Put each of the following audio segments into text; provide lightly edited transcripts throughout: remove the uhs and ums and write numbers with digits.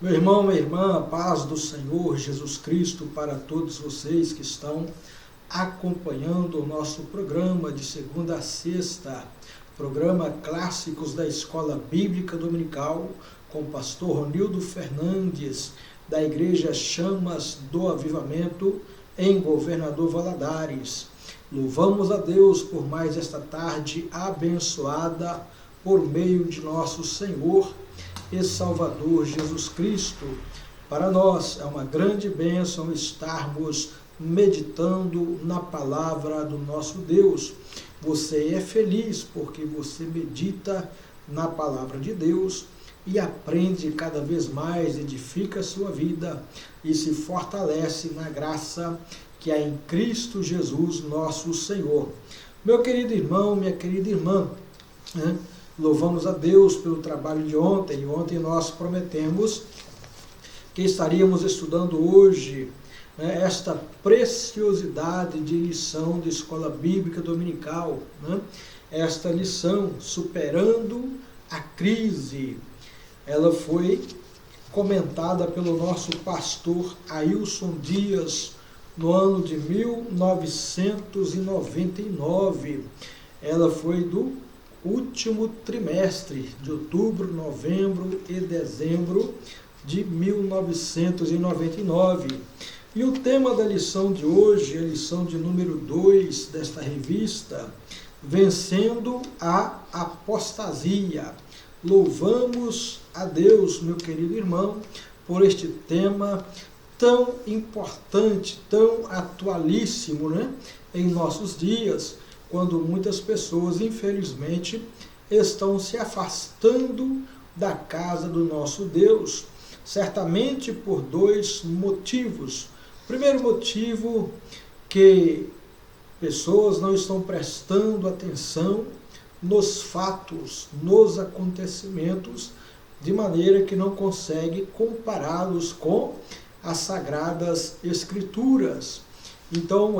Meu irmão, minha irmã, a paz do Senhor Jesus Cristo para todos vocês que estão acompanhando o nosso programa de segunda a sexta, programa Clássicos da Escola Bíblica Dominical, com o pastor Ronildo Fernandes, da Igreja Chamas do Avivamento, em Governador Valadares. Louvamos a Deus por mais esta tarde abençoada por meio de nosso Senhor e Salvador Jesus Cristo. Para nós é uma grande bênção estarmos meditando na palavra do nosso Deus. Você é feliz porque você medita na palavra de Deus e aprende cada vez mais, edifica a sua vida e se fortalece na graça que há em Cristo Jesus, nosso Senhor. Meu querido irmão, minha querida irmã, louvamos a Deus pelo trabalho de ontem. E ontem nós prometemos que estaríamos estudando hoje esta preciosidade de lição de Escola Bíblica Dominical. Esta lição, Superando a Crise. Ela foi comentada pelo nosso pastor Ailson Dias no ano de 1999. Ela foi do último trimestre de outubro, novembro e dezembro de 1999. E o tema da lição de hoje é a lição de número 2 desta revista, Vencendo a Apostasia. Louvamos a Deus, meu querido irmão, por este tema tão importante, tão atualíssimo, em nossos dias, quando muitas pessoas, infelizmente, estão se afastando da casa do nosso Deus, certamente por dois motivos. Primeiro motivo, que pessoas não estão prestando atenção nos fatos, nos acontecimentos, de maneira que não consegue compará-los com as Sagradas Escrituras. Então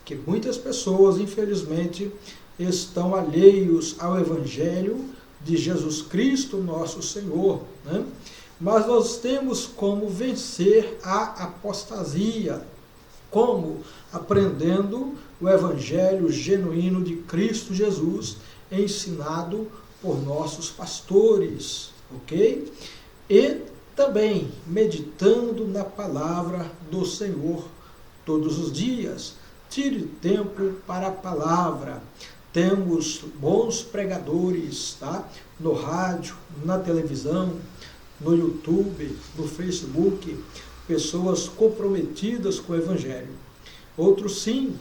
que muitas pessoas, infelizmente, estão alheios ao Evangelho de Jesus Cristo, nosso Senhor. Mas nós temos como vencer a apostasia. Como? Aprendendo o Evangelho genuíno de Cristo Jesus, ensinado por nossos pastores, ok? E também meditando na palavra do Senhor todos os dias. Tire tempo para a palavra. Temos bons pregadores, no rádio, na televisão, no YouTube, no Facebook, pessoas comprometidas com o Evangelho. Outros sim,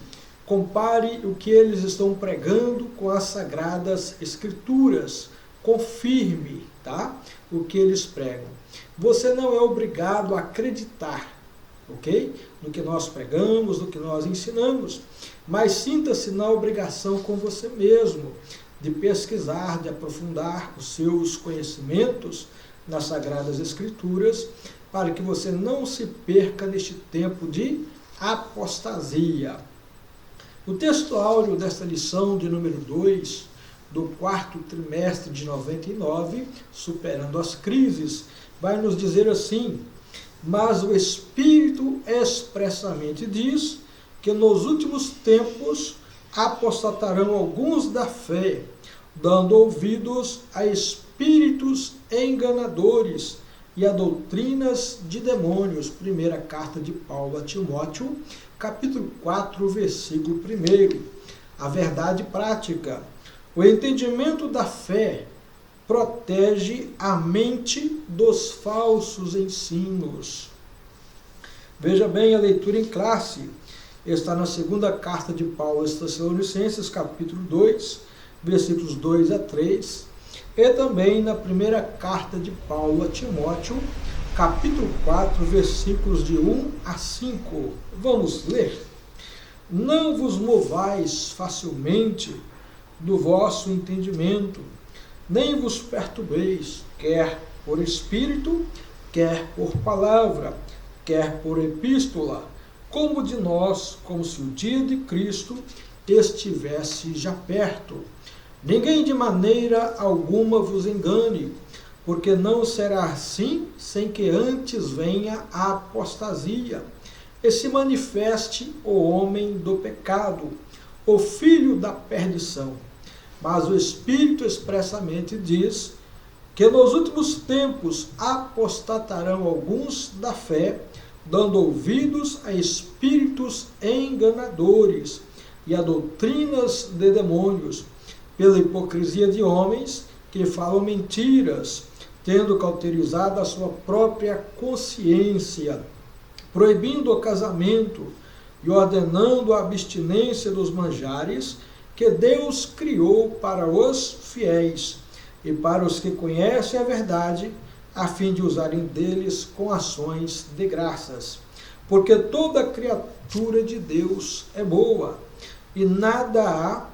compare o que eles estão pregando com as Sagradas Escrituras. Confirme, o que eles pregam. Você não é obrigado a acreditar, ok? No que nós pregamos, no que nós ensinamos, mas sinta-se na obrigação com você mesmo de pesquisar, de aprofundar os seus conhecimentos nas Sagradas Escrituras, para que você não se perca neste tempo de apostasia. O texto áureo desta lição de número 2, do quarto trimestre de 99, Superando as Crises, vai nos dizer assim: mas o Espírito expressamente diz que nos últimos tempos apostatarão alguns da fé, dando ouvidos a espíritos enganadores e a doutrinas de demônios. Primeira carta de Paulo a Timóteo, capítulo 4, versículo 1. A verdade prática. O entendimento da fé protege a mente dos falsos ensinos. Veja bem a leitura em classe. Está na segunda carta de Paulo aos Tessalonicenses, capítulo 2, versículos 2 a 3. E também na primeira carta de Paulo a Timóteo, capítulo 4, versículos de 1 a 5. Vamos ler. Não vos movais facilmente do vosso entendimento, nem vos perturbeis, quer por espírito, quer por palavra, quer por epístola, como de nós, como se o dia de Cristo estivesse já perto. Ninguém de maneira alguma vos engane, porque não será assim sem que antes venha a apostasia e se manifeste o homem do pecado, o filho da perdição. Mas o Espírito expressamente diz que nos últimos tempos apostatarão alguns da fé, dando ouvidos a espíritos enganadores e a doutrinas de demônios, pela hipocrisia de homens que falam mentiras, tendo cauterizado a sua própria consciência, proibindo o casamento e ordenando a abstinência dos manjares que Deus criou para os fiéis e para os que conhecem a verdade, a fim de usarem deles com ações de graças. Porque toda criatura de Deus é boa, e nada há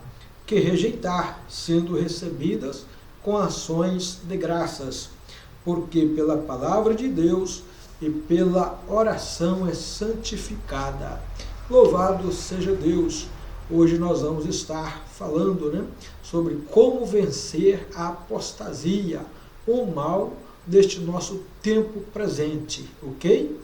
que rejeitar, sendo recebidas com ações de graças, porque pela palavra de Deus e pela oração é santificada. Louvado seja Deus! Hoje nós vamos estar falando, sobre como vencer a apostasia, o mal deste nosso tempo presente, ok?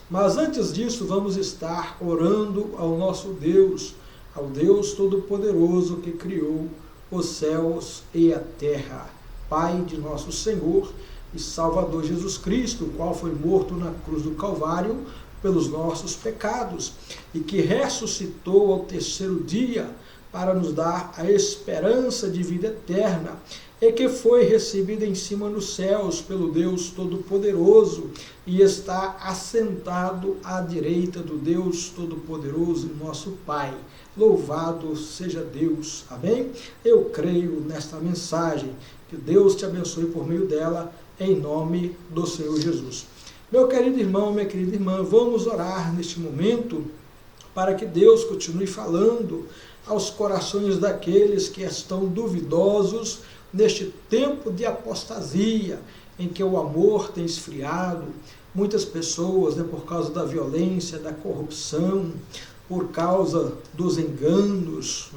Mas antes disso, vamos estar orando ao nosso Deus, ao Deus Todo-Poderoso que criou os céus e a terra, Pai de nosso Senhor e Salvador Jesus Cristo, o qual foi morto na cruz do Calvário pelos nossos pecados e que ressuscitou ao terceiro dia para nos dar a esperança de vida eterna e que foi recebida em cima nos céus pelo Deus Todo-Poderoso e está assentado à direita do Deus Todo-Poderoso, nosso Pai. Louvado seja Deus. Amém? Eu creio nesta mensagem. Que Deus te abençoe por meio dela, em nome do Senhor Jesus. Meu querido irmão, minha querida irmã, vamos orar neste momento para que Deus continue falando aos corações daqueles que estão duvidosos neste tempo de apostasia, em que o amor tem esfriado. Muitas pessoas, por causa da violência, da corrupção, por causa dos enganos,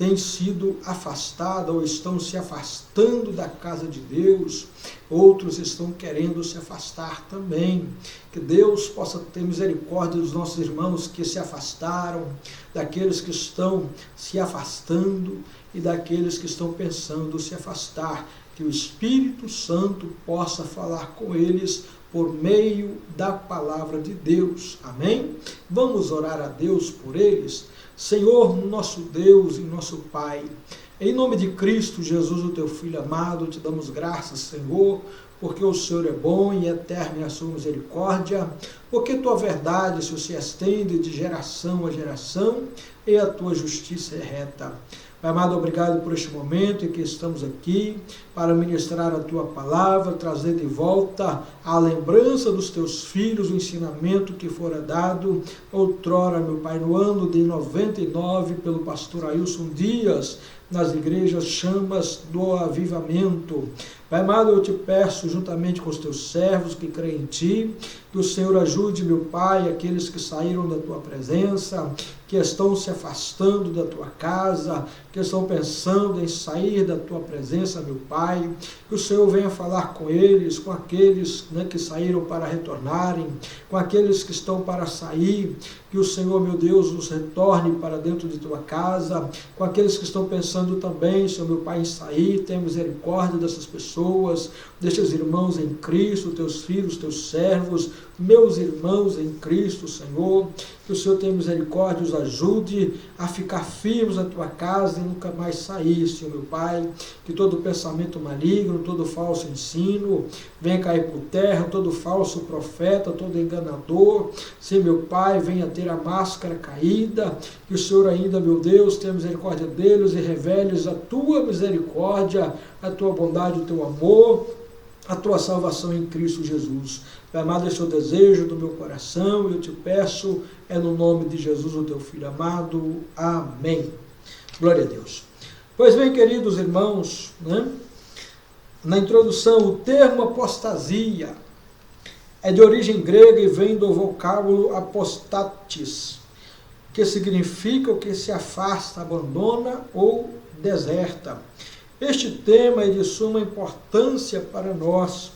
têm sido afastadas ou estão se afastando da casa de Deus. Outros estão querendo se afastar também. Que Deus possa ter misericórdia dos nossos irmãos que se afastaram, daqueles que estão se afastando e daqueles que estão pensando se afastar. Que o Espírito Santo possa falar com eles por meio da palavra de Deus. Amém? Vamos orar a Deus por eles. Senhor, nosso Deus e nosso Pai, em nome de Cristo Jesus, o teu Filho amado, te damos graças, Senhor, porque o Senhor é bom e eterna é a sua misericórdia, porque tua verdade se estende de geração a geração e a tua justiça é reta. Pai amado, obrigado por este momento em que estamos aqui para ministrar a tua palavra, trazer de volta a lembrança dos teus filhos, o ensinamento que fora dado outrora, meu Pai, no ano de 99, pelo pastor Ailson Dias, nas igrejas Chamas do Avivamento. Pai amado, eu te peço, juntamente com os teus servos que creem em ti, que o Senhor ajude, meu Pai, aqueles que saíram da tua presença, que estão se afastando da tua casa, que estão pensando em sair da tua presença, meu Pai, que o Senhor venha falar com eles, com aqueles que saíram para retornarem, com aqueles que estão para sair, que o Senhor, meu Deus, os retorne para dentro de tua casa, com aqueles que estão pensando também, Senhor, meu Pai, em sair, tenha misericórdia dessas pessoas, destes irmãos em Cristo, teus filhos, teus servos, meus irmãos em Cristo, Senhor, que o Senhor tenha misericórdia, os ajude a ficar firmes na tua casa e nunca mais sair, Senhor, meu Pai, que todo pensamento maligno, todo falso ensino, venha cair por terra, todo falso profeta, todo enganador, Senhor, meu Pai, venha ter a máscara caída, que o Senhor ainda, meu Deus, tenha misericórdia deles e revele-lhes a tua misericórdia, a tua bondade, o teu amor, a tua salvação em Cristo Jesus. Pai amado, esse é o desejo do meu coração e eu te peço, é no nome de Jesus, o teu Filho amado. Amém. Glória a Deus. Pois bem, queridos irmãos, na introdução, o termo apostasia é de origem grega e vem do vocábulo apostatis, que significa o que se afasta, abandona ou deserta. Este tema é de suma importância para nós,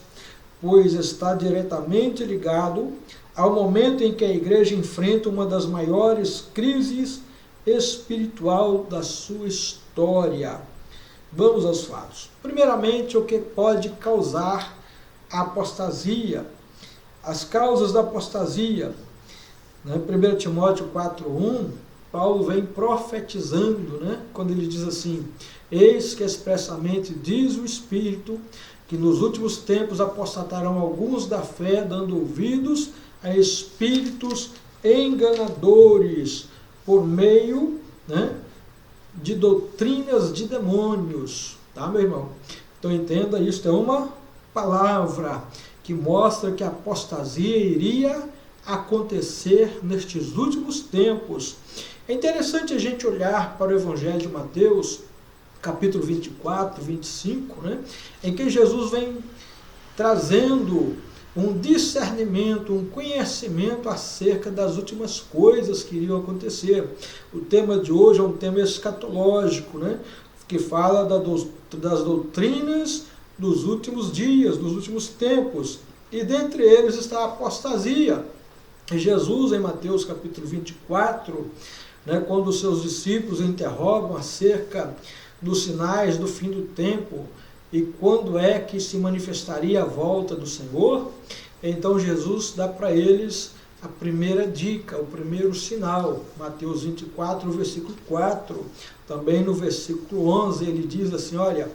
pois está diretamente ligado ao momento em que a igreja enfrenta uma das maiores crises espiritual da sua história. Vamos aos fatos. Primeiramente, o que pode causar a apostasia? As causas da apostasia. 1 Timóteo 4:1, Paulo vem profetizando, quando ele diz assim: eis que expressamente diz o Espírito, que nos últimos tempos apostatarão alguns da fé, dando ouvidos a espíritos enganadores, por meio de doutrinas de demônios. Tá, meu irmão? Então entenda, isso é uma palavra que mostra que a apostasia iria acontecer nestes últimos tempos. É interessante a gente olhar para o Evangelho de Mateus, capítulo 24, 25, em que Jesus vem trazendo um discernimento, um conhecimento acerca das últimas coisas que iriam acontecer. O tema de hoje é um tema escatológico, que fala das doutrinas dos últimos dias, dos últimos tempos, e dentre eles está a apostasia. E Jesus, em Mateus capítulo 24, quando os seus discípulos interrogam acerca dos sinais do fim do tempo e quando é que se manifestaria a volta do Senhor, então Jesus dá para eles a primeira dica, o primeiro sinal. Mateus 24, versículo 4, também no versículo 11, ele diz assim: olha,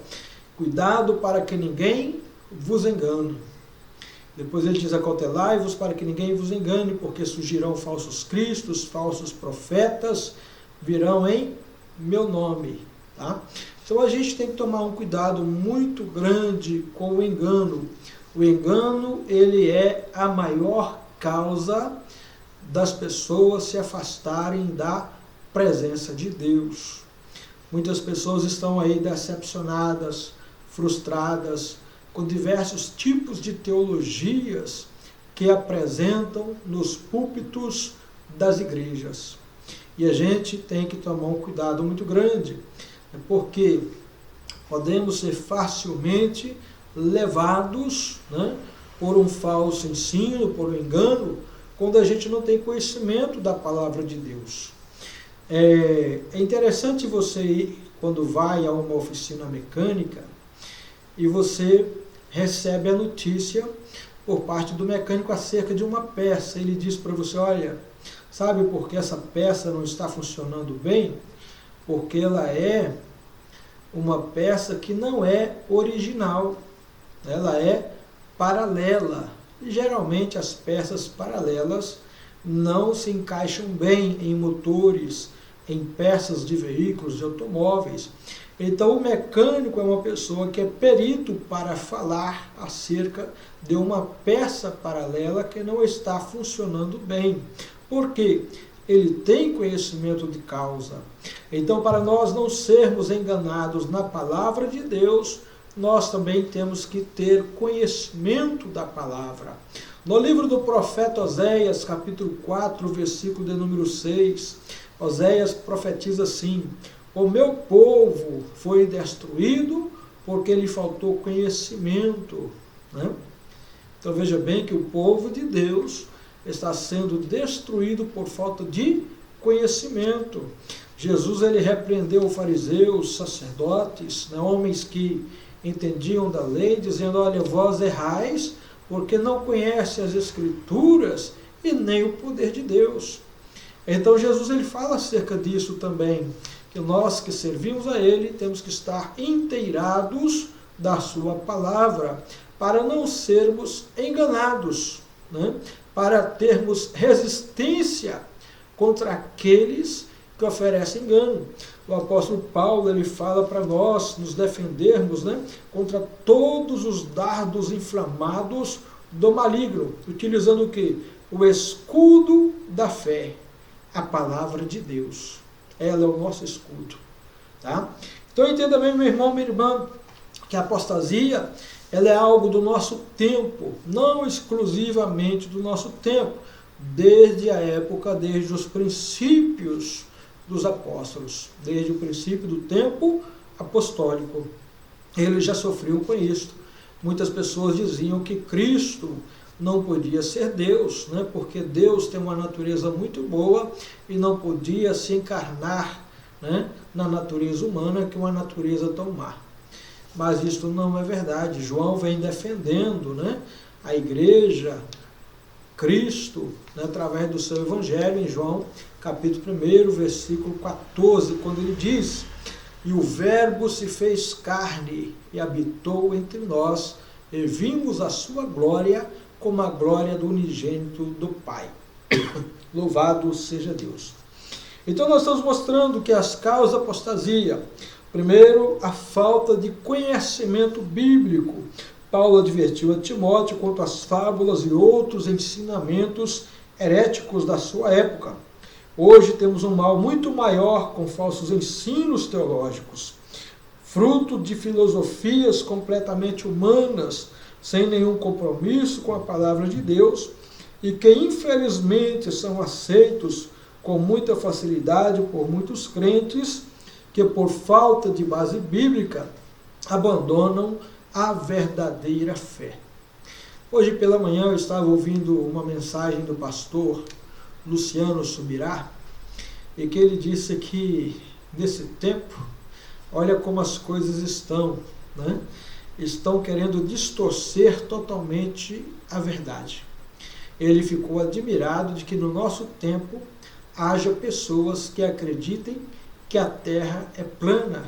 cuidado para que ninguém vos engane. Depois ele diz: acautelai-vos para que ninguém vos engane, porque surgirão falsos cristos, falsos profetas, virão em meu nome. Tá? Então a gente tem que tomar um cuidado muito grande com o engano. O engano, ele é a maior causa das pessoas se afastarem da presença de Deus. Muitas pessoas estão aí decepcionadas, frustradas, com diversos tipos de teologias que apresentam nos púlpitos das igrejas. E a gente tem que tomar um cuidado muito grande, porque podemos ser facilmente levados por um falso ensino, por um engano, quando a gente não tem conhecimento da palavra de Deus. É interessante você ir, quando vai a uma oficina mecânica, e você recebe a notícia por parte do mecânico acerca de uma peça. Ele diz para você: olha, sabe por que essa peça não está funcionando bem? Porque ela é uma peça que não é original, ela é paralela. E geralmente as peças paralelas não se encaixam bem em motores, em peças de veículos, de automóveis. Então o mecânico é uma pessoa que é perito para falar acerca de uma peça paralela que não está funcionando bem. Por quê? Ele tem conhecimento de causa. Então, para nós não sermos enganados na palavra de Deus, nós também temos que ter conhecimento da palavra. No livro do profeta Oséias, capítulo 4, versículo de número 6, Oséias profetiza assim: o meu povo foi destruído porque lhe faltou conhecimento. Então veja bem que o povo de Deus está sendo destruído por falta de conhecimento. Jesus, ele repreendeu os fariseus, sacerdotes, homens que entendiam da lei, dizendo: olha, vós errais porque não conhece as Escrituras e nem o poder de Deus. Então Jesus, ele fala acerca disso também, que nós que servimos a Ele temos que estar inteirados da sua palavra, para não sermos enganados, para termos resistência contra aqueles que oferecem engano. O apóstolo Paulo, ele fala para nós nos defendermos contra todos os dardos inflamados do maligno, utilizando o quê? O escudo da fé, a palavra de Deus. Ela é o nosso escudo. Tá? Então entenda bem, meu irmão, minha irmã, que a apostasia, ela é algo do nosso tempo, não exclusivamente do nosso tempo, desde a época, desde os princípios dos apóstolos, desde o princípio do tempo apostólico. eles já sofriam com isso. Muitas pessoas diziam que Cristo não podia ser Deus, né? Porque Deus tem uma natureza muito boa e não podia se encarnar, né, na natureza humana, que é uma natureza tão má. Mas isso não é verdade. João vem defendendo, né, a igreja, Cristo, né, através do seu evangelho, em João capítulo 1, versículo 14, quando ele diz: e o verbo se fez carne e habitou entre nós, e vimos a sua glória como a glória do unigênito do Pai. Louvado seja Deus. Então nós estamos mostrando que as causas da apostasia: primeiro, a falta de conhecimento bíblico. Paulo advertiu a Timóteo quanto às fábulas e outros ensinamentos heréticos da sua época. Hoje temos um mal muito maior com falsos ensinos teológicos, fruto de filosofias completamente humanas, sem nenhum compromisso com a palavra de Deus, e que infelizmente são aceitos com muita facilidade por muitos crentes que, por falta de base bíblica, abandonam a verdadeira fé. Hoje pela manhã eu estava ouvindo uma mensagem do pastor Luciano Subirá, e que ele disse que nesse tempo, olha como as coisas estão, né? Estão querendo distorcer totalmente a verdade. Ele ficou admirado de que no nosso tempo haja pessoas que acreditem que a Terra é plana,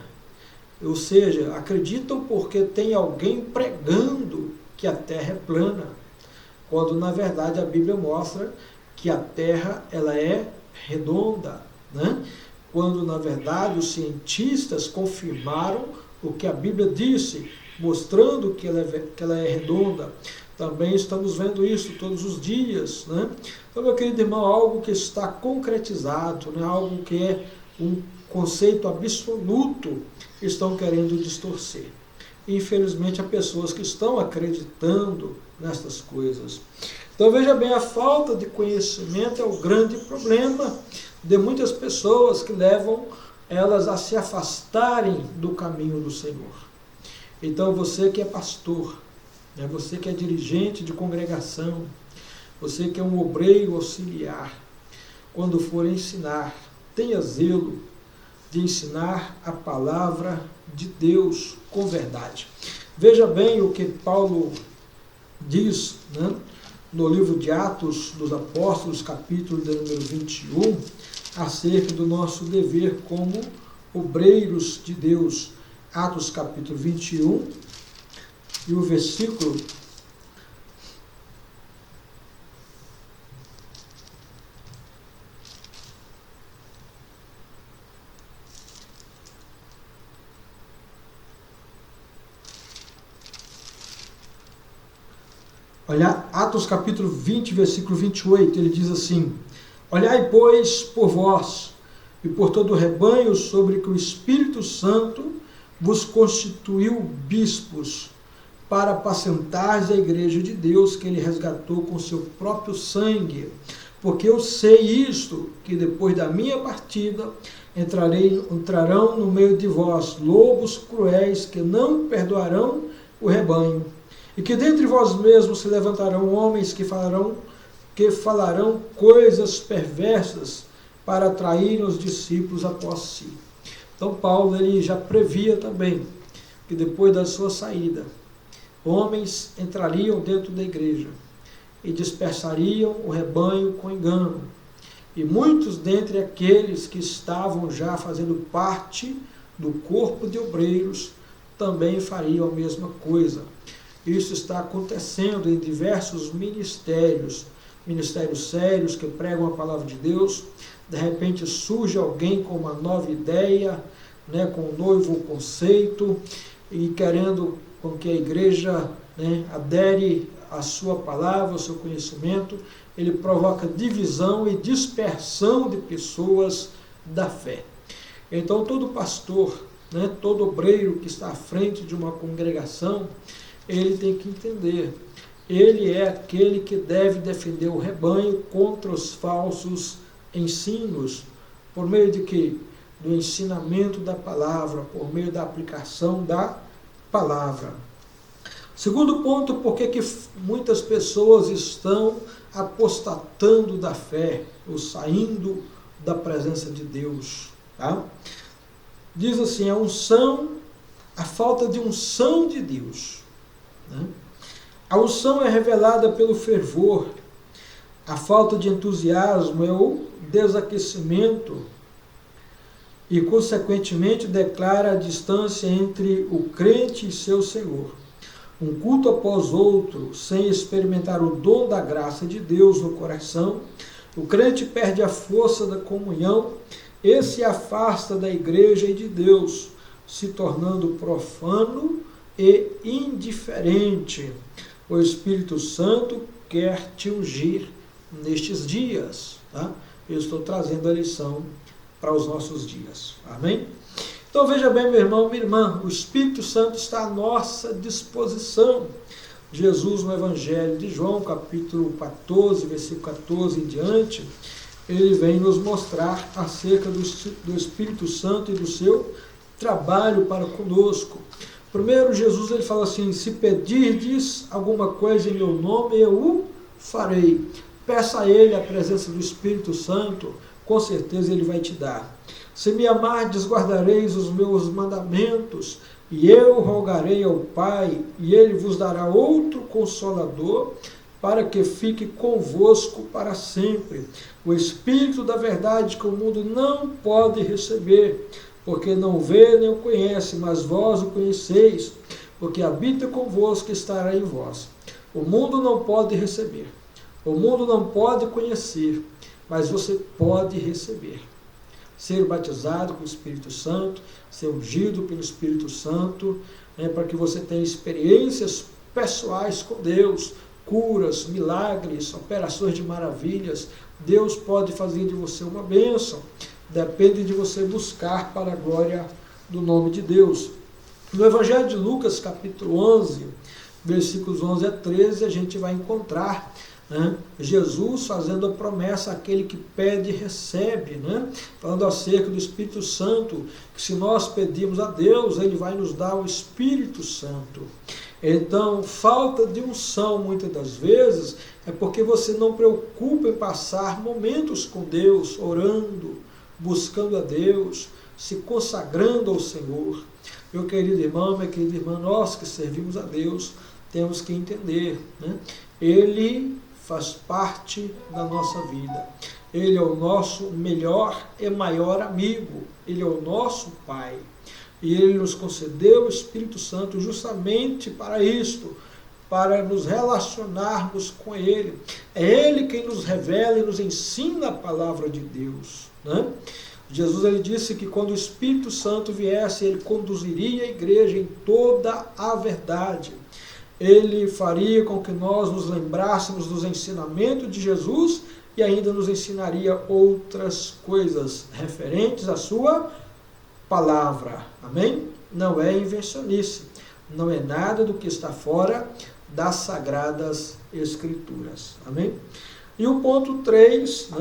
ou seja, acreditam porque tem alguém pregando que a Terra é plana, quando na verdade a Bíblia mostra que a Terra ela é redonda, né? Quando na verdade os cientistas confirmaram o que a Bíblia disse, mostrando que ela é redonda. Também estamos vendo isso todos os dias, né? Então, meu querido irmão, algo que está concretizado, né? Algo que é um conceito absoluto, estão querendo distorcer. Infelizmente, há pessoas que estão acreditando nestas coisas. Então, veja bem, a falta de conhecimento é o grande problema de muitas pessoas que levam elas a se afastarem do caminho do Senhor. Então, você que é pastor, né, você que é dirigente de congregação, você que é um obreiro auxiliar, quando for ensinar, tenha zelo de ensinar a palavra de Deus com verdade. Veja bem o que Paulo diz, né, no livro de Atos dos Apóstolos, capítulo de número 21, acerca do nosso dever como obreiros de Deus. Atos capítulo 21, e o versículo olha, Atos capítulo 20, versículo 28, ele diz assim: olhai, pois, por vós e por todo o rebanho sobre que o Espírito Santo vos constituiu bispos, para apacentares a igreja de Deus, que ele resgatou com seu próprio sangue. Porque eu sei isto, que depois da minha partida entrarão no meio de vós lobos cruéis, que não perdoarão o rebanho, e que dentre vós mesmos se levantarão homens que falarão coisas perversas para atrair os discípulos após si. Então Paulo ele já previa também que depois da sua saída, homens entrariam dentro da igreja e dispersariam o rebanho com engano. E muitos dentre aqueles que estavam já fazendo parte do corpo de obreiros também fariam a mesma coisa. Isso está acontecendo em diversos ministérios sérios que pregam a palavra de Deus. De repente surge alguém com uma nova ideia, né, com um novo conceito, e querendo com que a igreja, né, adere à sua palavra, ao seu conhecimento. Ele provoca divisão e dispersão de pessoas da fé. Então todo pastor, né, todo obreiro que está à frente de uma congregação, ele tem que entender, ele é aquele que deve defender o rebanho contra os falsos ensinos, por meio de quê? Do ensinamento da palavra, por meio da aplicação da palavra. Segundo ponto, por que muitas pessoas estão apostatando da fé, ou saindo da presença de Deus. Tá? Diz assim, a falta de unção de Deus. Né? A unção é revelada pelo fervor, a falta de entusiasmo é o desaquecimento e, consequentemente, declara a distância entre o crente e seu Senhor. Um culto após outro, sem experimentar o dom da graça de Deus no coração, o crente perde a força da comunhão e se afasta da igreja e de Deus, se tornando profano e indiferente. O Espírito Santo quer te ungir nestes dias. Tá? Eu estou trazendo a lição para os nossos dias. Amém? Então veja bem, meu irmão, minha irmã, o Espírito Santo está à nossa disposição. Jesus, no Evangelho de João, capítulo 14, versículo 14 em diante, ele vem nos mostrar acerca do Espírito Santo e do seu trabalho para conosco. Primeiro, Jesus ele fala assim, se pedirdes alguma coisa em meu nome, eu o farei. Peça a ele a presença do Espírito Santo, com certeza ele vai te dar. Se me amardes, guardareis os meus mandamentos, e eu rogarei ao Pai, e ele vos dará outro Consolador, para que fique convosco para sempre. O Espírito da verdade que o mundo não pode receber, porque não vê nem o conhece, mas vós o conheceis, porque habita convosco e estará em vós. O mundo não pode receber, o mundo não pode conhecer, mas você pode receber. Ser batizado com o Espírito Santo, ser ungido pelo Espírito Santo, para que você tenha experiências pessoais com Deus, curas, milagres, operações de maravilhas. Deus pode fazer de você uma bênção, depende de você buscar para a glória do nome de Deus. No Evangelho de Lucas, capítulo 11, versículos 11 a 13, a gente vai encontrar Jesus fazendo a promessa àquele que pede e recebe, falando acerca do Espírito Santo, que se nós pedirmos a Deus, ele vai nos dar o Espírito Santo. Então, falta de unção, muitas das vezes, é porque você não preocupa em passar momentos com Deus, orando, buscando a Deus, se consagrando ao Senhor. Meu querido irmão, minha querida irmã, nós que servimos a Deus, temos que entender, Ele faz parte da nossa vida. Ele é o nosso melhor e maior amigo. Ele é o nosso Pai. E Ele nos concedeu o Espírito Santo justamente para isto, para nos relacionarmos com Ele. É Ele quem nos revela e nos ensina a palavra de Deus. Jesus ele disse que quando o Espírito Santo viesse, Ele conduziria a igreja em toda a verdade. Ele faria com que nós nos lembrássemos dos ensinamentos de Jesus e ainda nos ensinaria outras coisas referentes à sua palavra. Amém? Não é invencionice, não é nada do que está fora das Sagradas Escrituras. Amém? E o ponto 3,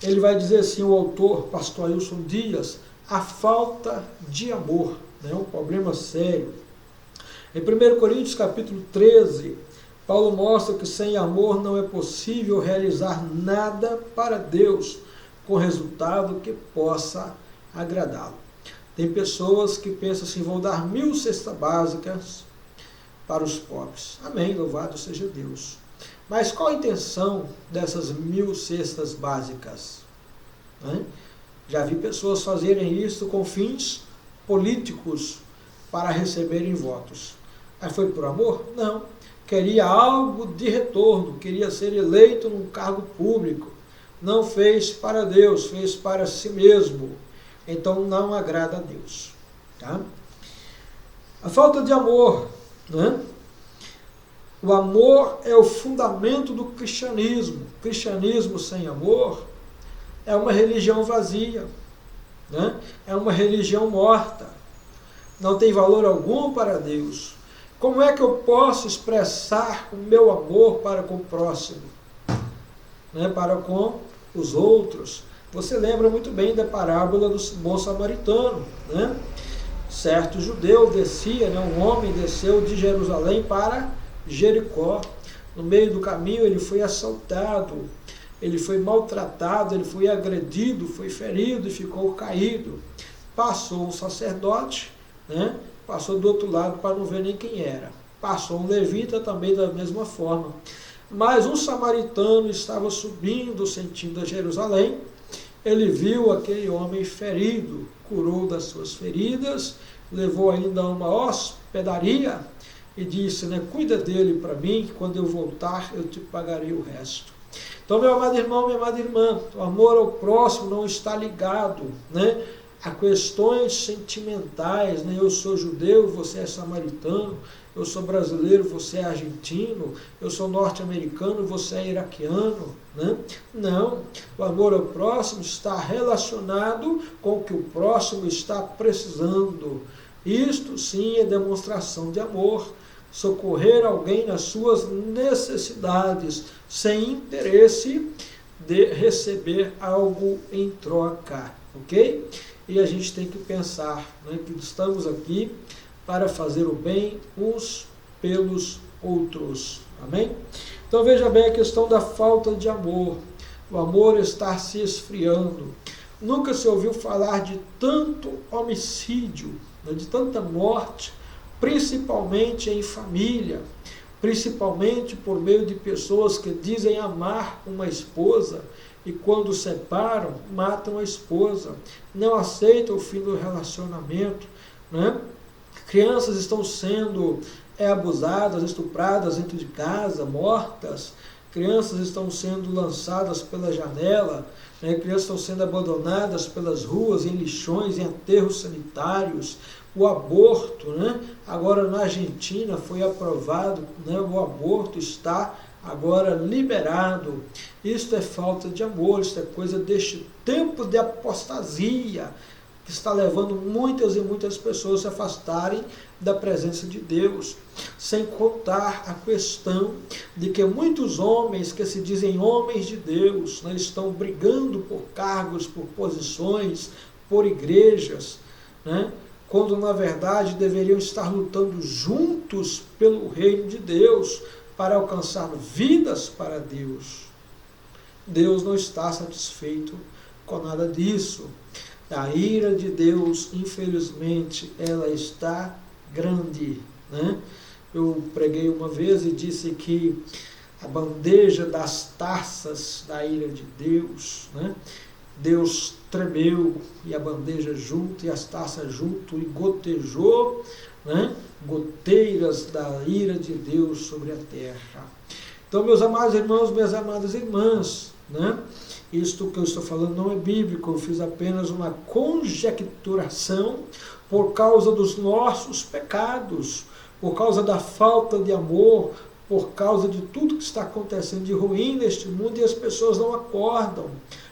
ele vai dizer assim, o autor, pastor Ailson Dias, a falta de amor, um problema sério. Em 1 Coríntios capítulo 13, Paulo mostra que sem amor não é possível realizar nada para Deus, com resultado que possa agradá-lo. Tem pessoas que pensam assim, vou dar 1000 cestas básicas para os pobres. Amém, louvado seja Deus. Mas qual a intenção dessas 1000 cestas básicas? Já vi pessoas fazerem isso com fins políticos para receberem votos. Mas foi por amor? Não. Queria algo de retorno, queria ser eleito num cargo público. Não fez para Deus, fez para si mesmo. Então não agrada a Deus. Tá? A falta de amor. O amor é o fundamento do cristianismo. O cristianismo sem amor é uma religião vazia. É uma religião morta. Não tem valor algum para Deus. Como é que eu posso expressar o meu amor para com o próximo? Para com os outros? Você lembra muito bem da parábola do bom samaritano. certo judeu descia, um homem desceu de Jerusalém para Jericó. No meio do caminho ele foi assaltado, ele foi maltratado, ele foi agredido, foi ferido e ficou caído. Passou um sacerdote, passou do outro lado para não ver nem quem era. Passou um levita também da mesma forma. Mas um samaritano estava subindo sentido a Jerusalém. Ele viu aquele homem ferido, curou das suas feridas, levou ainda a uma hospedaria e disse, cuida dele para mim, que quando eu voltar eu te pagarei o resto. Então, meu amado irmão, minha amada irmã, o amor ao próximo não está ligado a questões sentimentais, eu sou judeu, você é samaritano, eu sou brasileiro, você é argentino, eu sou norte-americano, você é iraquiano. Não, o amor ao próximo está relacionado com o que o próximo está precisando. Isto sim é demonstração de amor. Socorrer alguém nas suas necessidades, sem interesse de receber algo em troca, ok? E a gente tem que pensar que estamos aqui para fazer o bem uns pelos outros, amém? Então veja bem a questão da falta de amor, o amor está se esfriando. Nunca se ouviu falar de tanto homicídio, de tanta morte, principalmente em família, principalmente por meio de pessoas que dizem amar uma esposa e quando separam, matam a esposa, não aceitam o fim do relacionamento. Crianças estão sendo abusadas, estupradas dentro de casa, mortas, crianças estão sendo lançadas pela janela, crianças estão sendo abandonadas pelas ruas, em lixões, em aterros sanitários. O aborto, agora na Argentina foi aprovado, o aborto está agora liberado. Isto é falta de amor, isto é coisa deste tempo de apostasia, que está levando muitas e muitas pessoas a se afastarem da presença de Deus. Sem contar a questão de que muitos homens que se dizem homens de Deus estão brigando por cargos, por posições, por igrejas, quando na verdade deveriam estar lutando juntos pelo reino de Deus, para alcançar vidas para Deus. Deus não está satisfeito com nada disso. A ira de Deus, infelizmente, ela está grande. Eu preguei uma vez e disse que a bandeja das taças da ira de Deus, Deus tremeu e a bandeja junto e as taças junto e gotejou, goteiras da ira de Deus sobre a terra. Então, meus amados irmãos, minhas amadas irmãs, isto que eu estou falando não é bíblico, eu fiz apenas uma conjecturação por causa dos nossos pecados, por causa da falta de amor, por causa de tudo que está acontecendo de ruim neste mundo e as pessoas não acordam.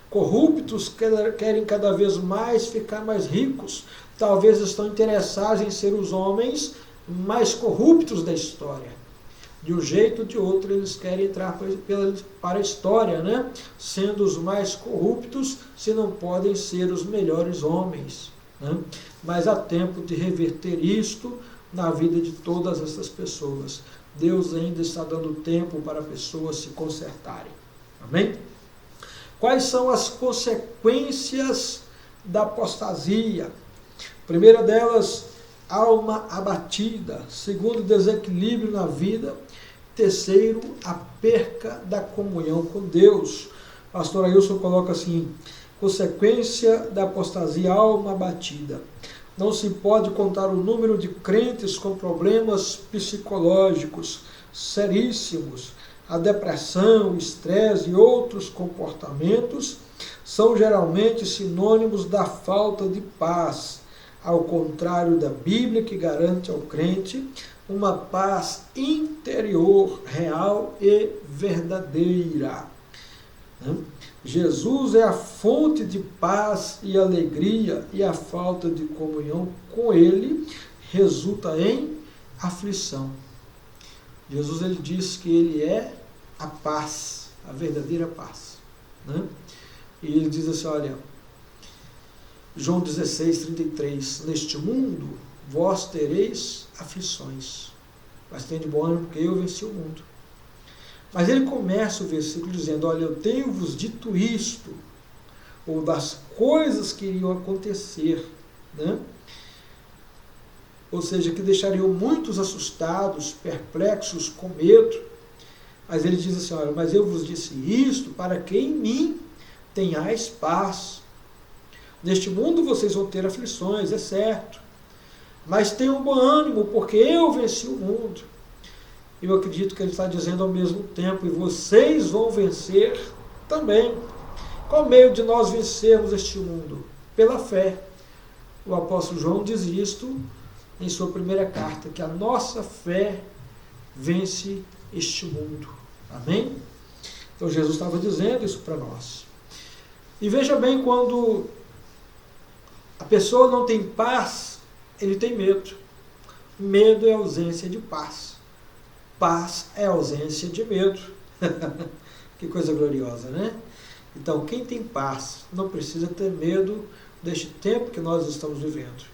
Corruptos querem cada vez mais ficar mais ricos, talvez estão interessados em ser os homens mais corruptos da história. De um jeito ou de outro, eles querem entrar para a história, sendo os mais corruptos, se não podem ser os melhores homens. Mas há tempo de reverter isto na vida de todas essas pessoas. Deus ainda está dando tempo para pessoas se consertarem. Amém? Quais são as consequências da apostasia? Primeira delas, alma abatida. Segundo, desequilíbrio na vida. Terceiro, a perca da comunhão com Deus. Pastor Ailson coloca assim, consequência da apostasia, alma abatida. Não se pode contar o número de crentes com problemas psicológicos seríssimos. A depressão, o estresse e outros comportamentos são geralmente sinônimos da falta de paz, ao contrário da Bíblia, que garante ao crente uma paz interior, real e verdadeira. Jesus é a fonte de paz e alegria, e a falta de comunhão com Ele resulta em aflição. Jesus ele diz que Ele é a paz, a verdadeira paz. E Ele diz assim, olha, João 16:33, neste mundo vós tereis aflições, mas tenha de bom ânimo, porque eu venci o mundo. Mas ele começa o versículo dizendo, olha, eu tenho-vos dito isto, ou das coisas que iriam acontecer, né? Ou seja, que deixariam muitos assustados, perplexos, com medo. Mas ele diz assim, olha, mas eu vos disse isto para que em mim tenhais paz. Neste mundo vocês vão ter aflições, é certo. Mas tenham bom ânimo, porque eu venci o mundo. Eu acredito que ele está dizendo ao mesmo tempo, e vocês vão vencer também. Qual meio de nós vencermos este mundo? Pela fé. O apóstolo João diz isto em sua primeira carta, que a nossa fé vence este mundo. Amém? Então Jesus estava dizendo isso para nós. E veja bem, quando a pessoa não tem paz, ele tem medo. Medo é ausência de paz. Paz é ausência de medo. Que coisa gloriosa, né? Então, quem tem paz não precisa ter medo deste tempo que nós estamos vivendo.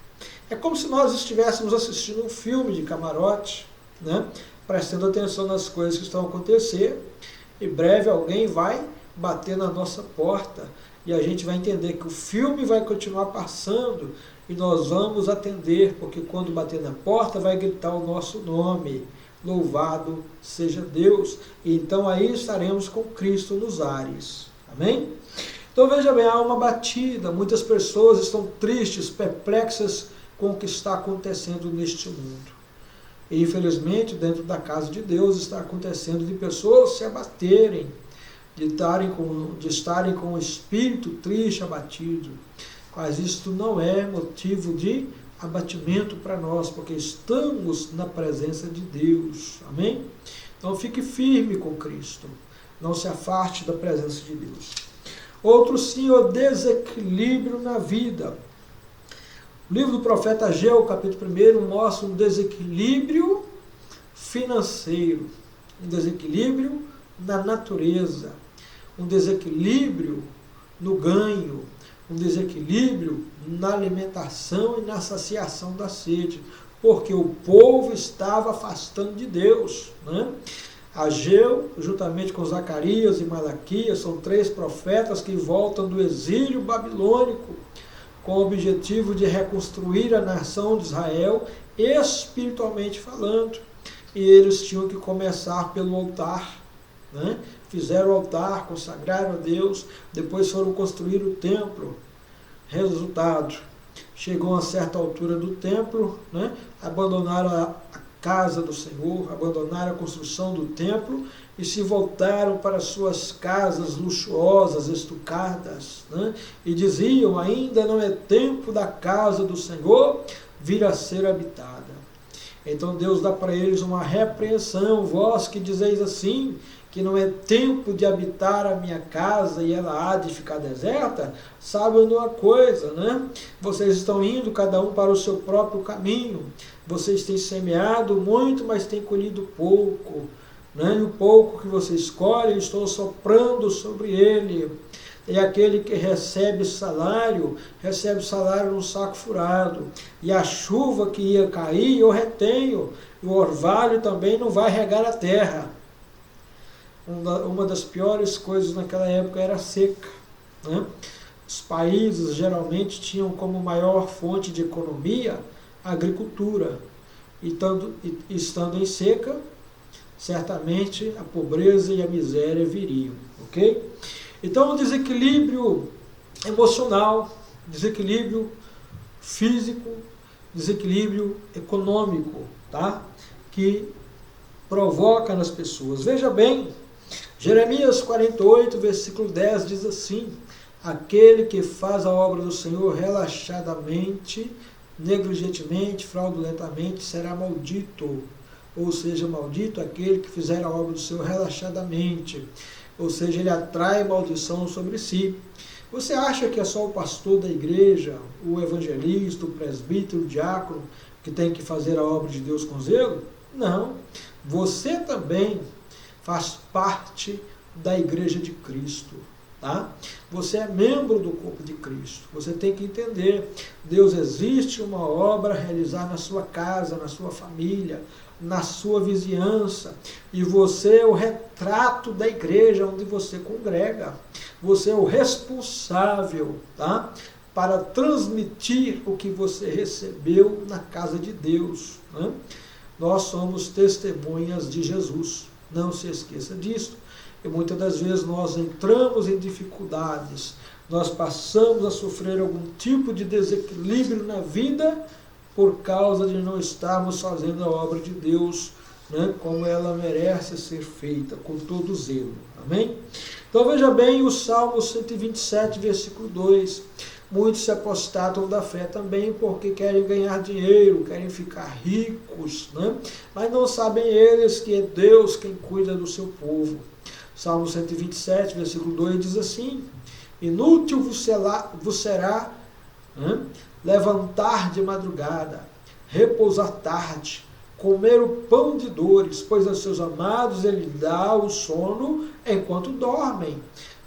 É como se nós estivéssemos assistindo um filme de camarote, né? Prestando atenção nas coisas que estão a acontecer. Em breve alguém vai bater na nossa porta e a gente vai entender que o filme vai continuar passando e nós vamos atender, porque quando bater na porta vai gritar o nosso nome. Louvado seja Deus. E então aí estaremos com Cristo nos ares. Amém? Então veja bem, há uma batida, muitas pessoas estão tristes, perplexas com o que está acontecendo neste mundo. E infelizmente dentro da casa de Deus está acontecendo de pessoas se abaterem, de estarem com o espírito triste, abatido. Mas isto não é motivo de abatimento para nós, porque estamos na presença de Deus. Amém? Então fique firme com Cristo. Não se afaste da presença de Deus. Outro sim, o desequilíbrio na vida. O livro do profeta Ageu, capítulo 1, mostra um desequilíbrio financeiro, um desequilíbrio na natureza, um desequilíbrio no ganho, um desequilíbrio na alimentação e na saciação da sede, porque o povo estava afastando de Deus, né? Ageu, juntamente com Zacarias e Malaquias, são 3 profetas que voltam do exílio babilônico com o objetivo de reconstruir a nação de Israel, espiritualmente falando. E eles tinham que começar pelo altar, né? Fizeram o altar, consagraram a Deus, depois foram construir o templo. Resultado, chegou a certa altura do templo, né? Abandonaram a casa do Senhor, abandonaram a construção do templo e se voltaram para suas casas luxuosas, estucadas, né? E diziam, ainda não é tempo da casa do Senhor vir a ser habitada. Então Deus dá para eles uma repreensão, vós que dizeis assim, que não é tempo de habitar a minha casa e ela há de ficar deserta, sabem uma coisa, né? Vocês estão indo cada um para o seu próprio caminho, vocês têm semeado muito, mas têm colhido pouco, né? E o pouco que vocês colhem, estou soprando sobre ele. E aquele que recebe salário num saco furado. E a chuva que ia cair, eu retenho. E o orvalho também não vai regar a terra. Uma das piores coisas naquela época era a seca, né? Os países geralmente tinham como maior fonte de economia a agricultura. E estando em seca, certamente a pobreza e a miséria viriam. Ok? Então, o desequilíbrio emocional, desequilíbrio físico, desequilíbrio econômico, tá? Que provoca nas pessoas. Veja bem, Jeremias 48, versículo 10 diz assim, aquele que faz a obra do Senhor relaxadamente, negligentemente, fraudulentamente, será maldito. Ou seja, maldito aquele que fizer a obra do Senhor relaxadamente. Ou seja, ele atrai maldição sobre si. Você acha que é só o pastor da igreja, o evangelista, o presbítero, o diácono, que tem que fazer a obra de Deus com zelo? Não. Você também faz parte da igreja de Cristo. tá? Você é membro do corpo de Cristo. Você tem que entender, Deus existe uma obra a realizar na sua casa, na sua família, na sua vizinhança, e você é o retrato da igreja onde você congrega. Você é o responsável, tá? Para transmitir o que você recebeu na casa de Deus, né? Nós somos testemunhas de Jesus, não se esqueça disso. E muitas das vezes nós entramos em dificuldades, nós passamos a sofrer algum tipo de desequilíbrio na vida por causa de não estarmos fazendo a obra de Deus, né, como ela merece ser feita, com todo zelo. Amém? Então veja bem o Salmo 127, versículo 2. Muitos se apostatam da fé também porque querem ganhar dinheiro, querem ficar ricos, né? Mas não sabem eles que é Deus quem cuida do seu povo. Salmo 127, versículo 2 diz assim: inútil vos será levantar de madrugada, repousar tarde, comer o pão de dores, pois aos seus amados ele dá o sono enquanto dormem.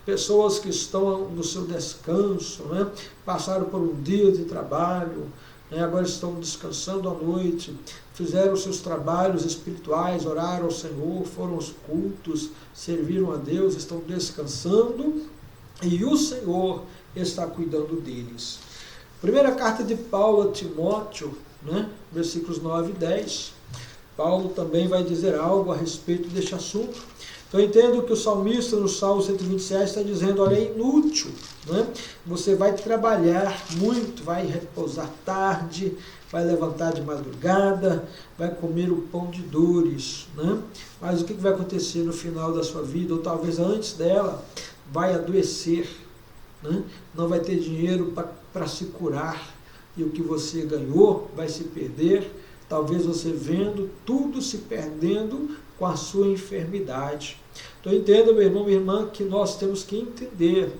Pessoas que estão no seu descanso, né? Passaram por um dia de trabalho, né? Agora estão descansando à noite, fizeram seus trabalhos espirituais, oraram ao Senhor, foram aos cultos, serviram a Deus, estão descansando e o Senhor está cuidando deles. Primeira carta de Paulo a Timóteo, né? Versículos 9 e 10. Paulo também vai dizer algo a respeito deste assunto. Então eu entendo que o salmista no Salmo 127 está dizendo, olha, é inútil, né? Você vai trabalhar muito, vai repousar tarde, vai levantar de madrugada, vai comer o pão de dores, né? Mas o que vai acontecer no final da sua vida, ou talvez antes dela, vai adoecer, né? Não vai ter dinheiro para se curar, e o que você ganhou vai se perder, talvez você vendo tudo se perdendo com a sua enfermidade. Então entenda, meu irmão, minha irmã, que nós temos que entender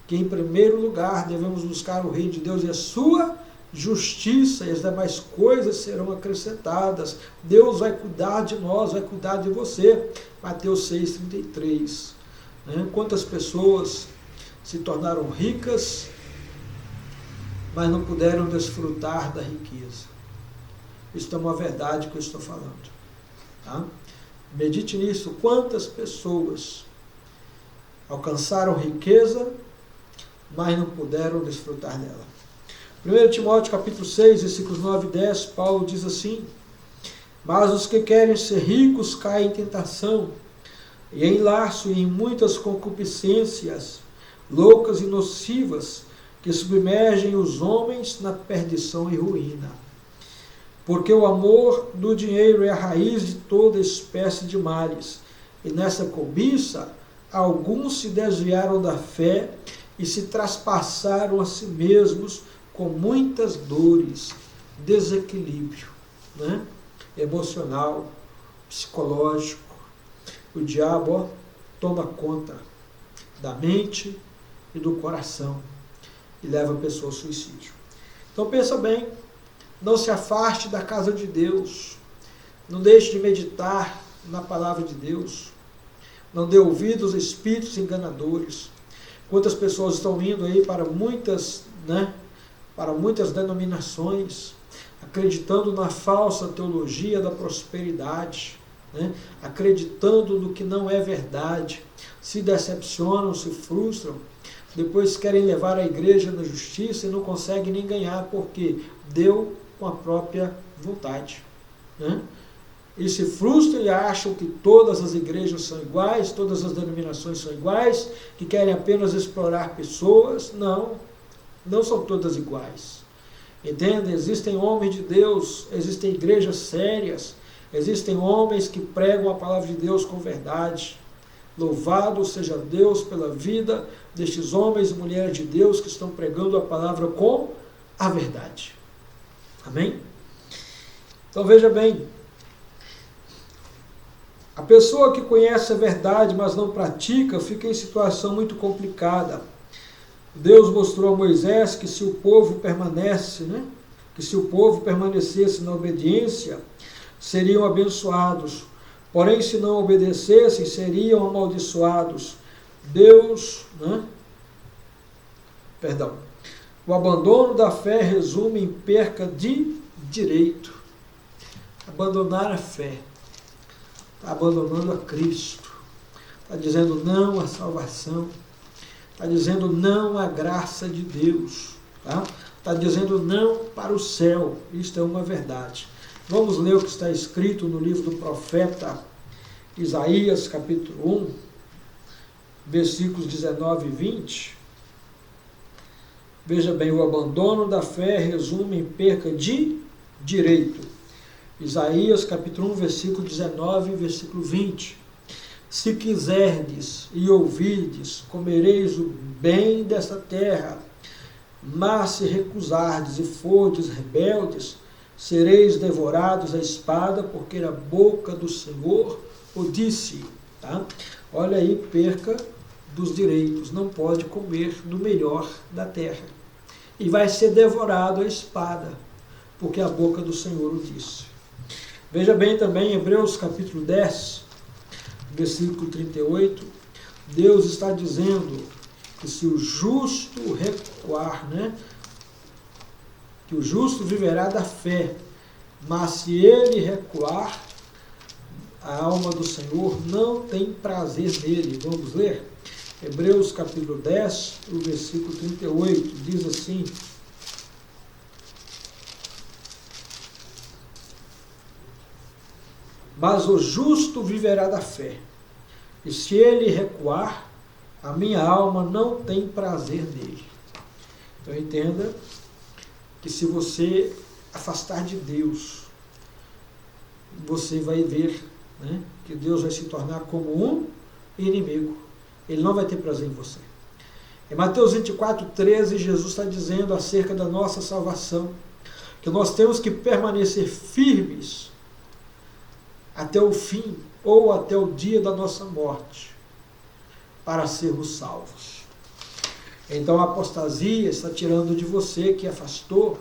que em primeiro lugar devemos buscar o reino de Deus e a sua justiça, e as demais coisas serão acrescentadas. Deus vai cuidar de nós, vai cuidar de você. Mateus 6,33. Né? Quantas pessoas se tornaram ricas, mas não puderam desfrutar da riqueza? Isso é uma verdade que eu estou falando. Tá? Medite nisso. Quantas pessoas alcançaram riqueza, mas não puderam desfrutar dela? 1 Timóteo capítulo 6, versículos 9 e 10, Paulo diz assim: mas os que querem ser ricos caem em tentação, e em laço e em muitas concupiscências loucas e nocivas, que submergem os homens na perdição e ruína. Porque o amor do dinheiro é a raiz de toda espécie de males, e nessa cobiça alguns se desviaram da fé e se traspassaram a si mesmos com muitas dores, desequilíbrio, né? Emocional, psicológico. O diabo toma conta da mente e do coração e leva a pessoa ao suicídio. Então pensa bem, não se afaste da casa de Deus, não deixe de meditar na palavra de Deus, não dê ouvidos aos espíritos enganadores. Quantas pessoas estão indo aí para muitas denominações, acreditando na falsa teologia da prosperidade, né? Acreditando no que não é verdade, se decepcionam, se frustram, depois querem levar a igreja na justiça e não conseguem nem ganhar, porque deu com a própria vontade, né? E se frustram e acham que todas as igrejas são iguais, todas as denominações são iguais, que querem apenas explorar pessoas. Não são todas iguais. Entende? Existem homens de Deus, existem igrejas sérias, existem homens que pregam a palavra de Deus com verdade. Louvado seja Deus pela vida destes homens e mulheres de Deus que estão pregando a palavra com a verdade. Amém? Então veja bem, a pessoa que conhece a verdade, mas não pratica, fica em situação muito complicada. Deus mostrou a Moisés que se o povo permanecesse na obediência, seriam abençoados. Porém, se não obedecessem, seriam amaldiçoados. Deus, Perdão. O abandono da fé resume em perca de direito. Abandonar a fé. Está abandonando a Cristo. Está dizendo não à salvação. Está dizendo não à graça de Deus. Está dizendo não para o céu. Isto é uma verdade. Vamos ler o que está escrito no livro do profeta Isaías, capítulo 1, versículos 19 e 20. Veja bem, o abandono da fé resume em perca de direito. Isaías, capítulo 1, versículo 19 e versículo 20. Se quiserdes e ouvirdes, comereis o bem desta terra, mas se recusardes e fordes rebeldes, sereis devorados à espada, porque a boca do Senhor o disse. Olha aí, perca dos direitos, não pode comer do melhor da terra. E vai ser devorado à espada, porque a boca do Senhor o disse. Veja bem também, Hebreus capítulo 10, versículo 38, Deus está dizendo que se o justo recuar, que o justo viverá da fé, mas se ele recuar, a alma do Senhor não tem prazer nele. Vamos ler? Hebreus capítulo 10, o versículo 38, diz assim: mas o justo viverá da fé, e se ele recuar, a minha alma não tem prazer nele. Então entenda que se você afastar de Deus, você vai ver que Deus vai se tornar como um inimigo. Ele não vai ter prazer em você. Em Mateus 24, 13, Jesus está dizendo acerca da nossa salvação, que nós temos que permanecer firmes até o fim, ou até o dia da nossa morte, para sermos salvos. Então a apostasia está tirando de você, que afastou,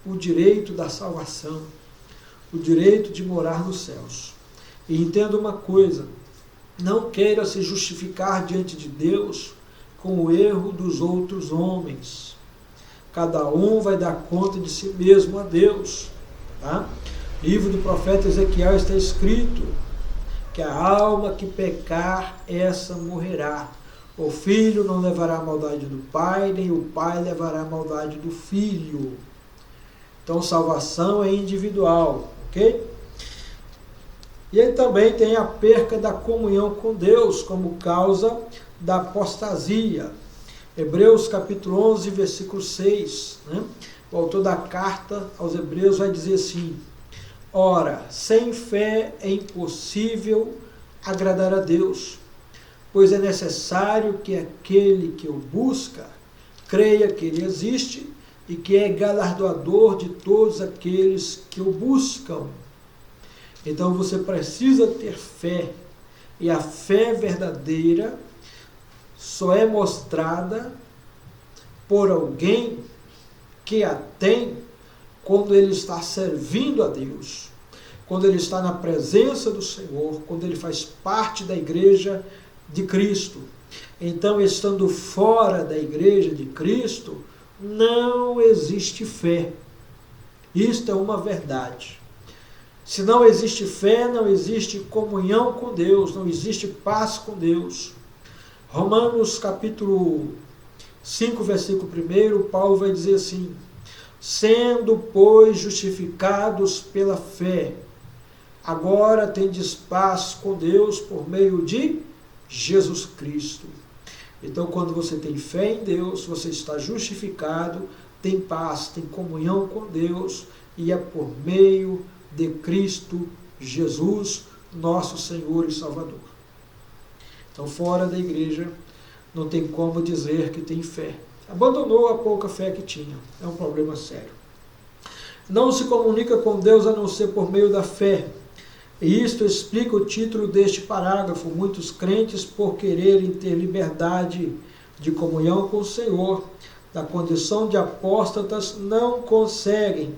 o direito da salvação, o direito de morar nos céus. E entenda uma coisa, não queira se justificar diante de Deus com o erro dos outros homens. Cada um vai dar conta de si mesmo a Deus. Livro do profeta Ezequiel está escrito que a alma que pecar, essa morrerá. O filho não levará a maldade do pai, nem o pai levará a maldade do filho. Então, salvação é individual, ok? E ele também tem a perca da comunhão com Deus como causa da apostasia. Hebreus capítulo 11, versículo 6. O autor da carta aos Hebreus vai dizer assim: ora, sem fé é impossível agradar a Deus, pois é necessário que aquele que o busca creia que ele existe e que é galardoador de todos aqueles que o buscam. Então você precisa ter fé, e a fé verdadeira só é mostrada por alguém que a tem quando ele está servindo a Deus, quando ele está na presença do Senhor, quando ele faz parte da igreja de Cristo. Então, estando fora da igreja de Cristo, não existe fé. Isto é uma verdade. Se não existe fé, não existe comunhão com Deus, não existe paz com Deus. Romanos capítulo 5, versículo 1, Paulo vai dizer assim: sendo, pois, justificados pela fé, agora tendes paz com Deus por meio de Jesus Cristo. Então, quando você tem fé em Deus, você está justificado, tem paz, tem comunhão com Deus, e é por meio de Cristo Jesus, nosso Senhor e Salvador. Então, fora da igreja, não tem como dizer que tem fé. Abandonou a pouca fé que tinha. É um problema sério. Não se comunica com Deus a não ser por meio da fé. E isto explica o título deste parágrafo. Muitos crentes, por quererem ter liberdade de comunhão com o Senhor, da condição de apóstatas, não conseguem.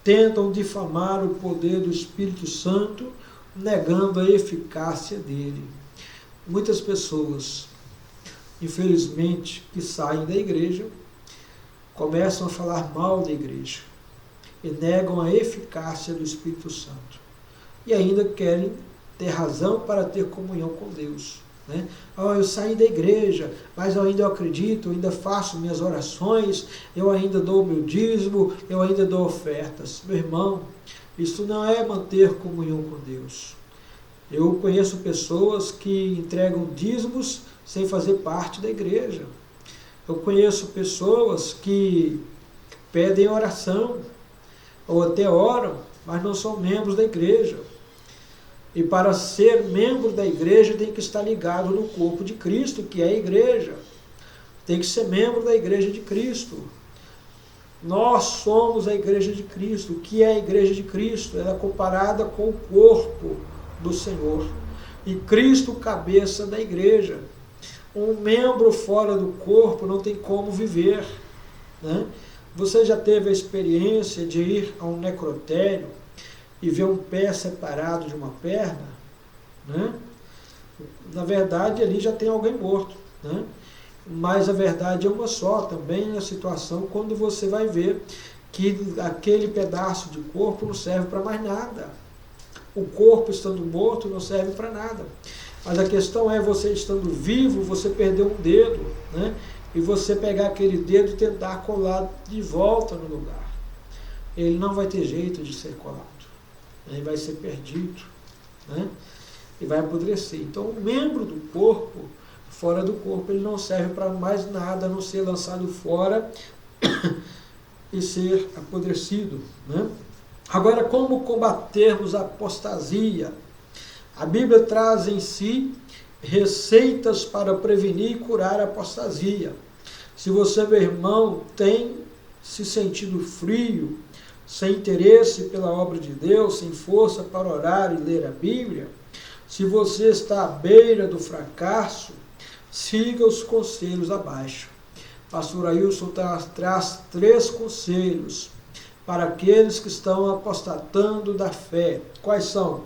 Tentam difamar o poder do Espírito Santo, negando a eficácia dele. Muitas pessoas, infelizmente, que saem da igreja começam a falar mal da igreja e negam a eficácia do Espírito Santo. E ainda querem ter razão para ter comunhão com Deus. Né? Eu saí da igreja, mas eu ainda acredito, eu ainda faço minhas orações, eu ainda dou meu dízimo, eu ainda dou ofertas. Meu irmão, isso não é manter comunhão com Deus. Eu conheço pessoas que entregam dízimos sem fazer parte da igreja. Eu conheço pessoas que pedem oração, ou até oram, mas não são membros da igreja. E para ser membro da igreja tem que estar ligado no corpo de Cristo, que é a igreja. Tem que ser membro da igreja de Cristo. Nós somos a igreja de Cristo. O que é a igreja de Cristo? Ela é comparada com o corpo do Senhor. E Cristo, cabeça da igreja. Um membro fora do corpo não tem como viver. Né? Você já teve a experiência de ir a um necrotério e ver um pé separado de uma perna? Né? Na verdade, ali já tem alguém morto. Né? Mas a verdade é uma só, também a situação quando você vai ver que aquele pedaço de corpo não serve para mais nada. O corpo estando morto não serve para nada. Mas a questão é, você estando vivo, você perdeu um dedo, né? E você pegar aquele dedo e tentar colar de volta no lugar. Ele não vai ter jeito de ser colado. Ele vai ser perdido, né? E vai apodrecer. Então, o membro do corpo, fora do corpo, ele não serve para mais nada, a não ser lançado fora e ser apodrecido, né? Agora, como combatermos a apostasia? A Bíblia traz em si receitas para prevenir e curar a apostasia. Se você, meu irmão, tem se sentido frio, sem interesse pela obra de Deus, sem força para orar e ler a Bíblia, se você está à beira do fracasso, siga os conselhos abaixo. Pastor Ailson traz 3 conselhos para aqueles que estão apostatando da fé. Quais são?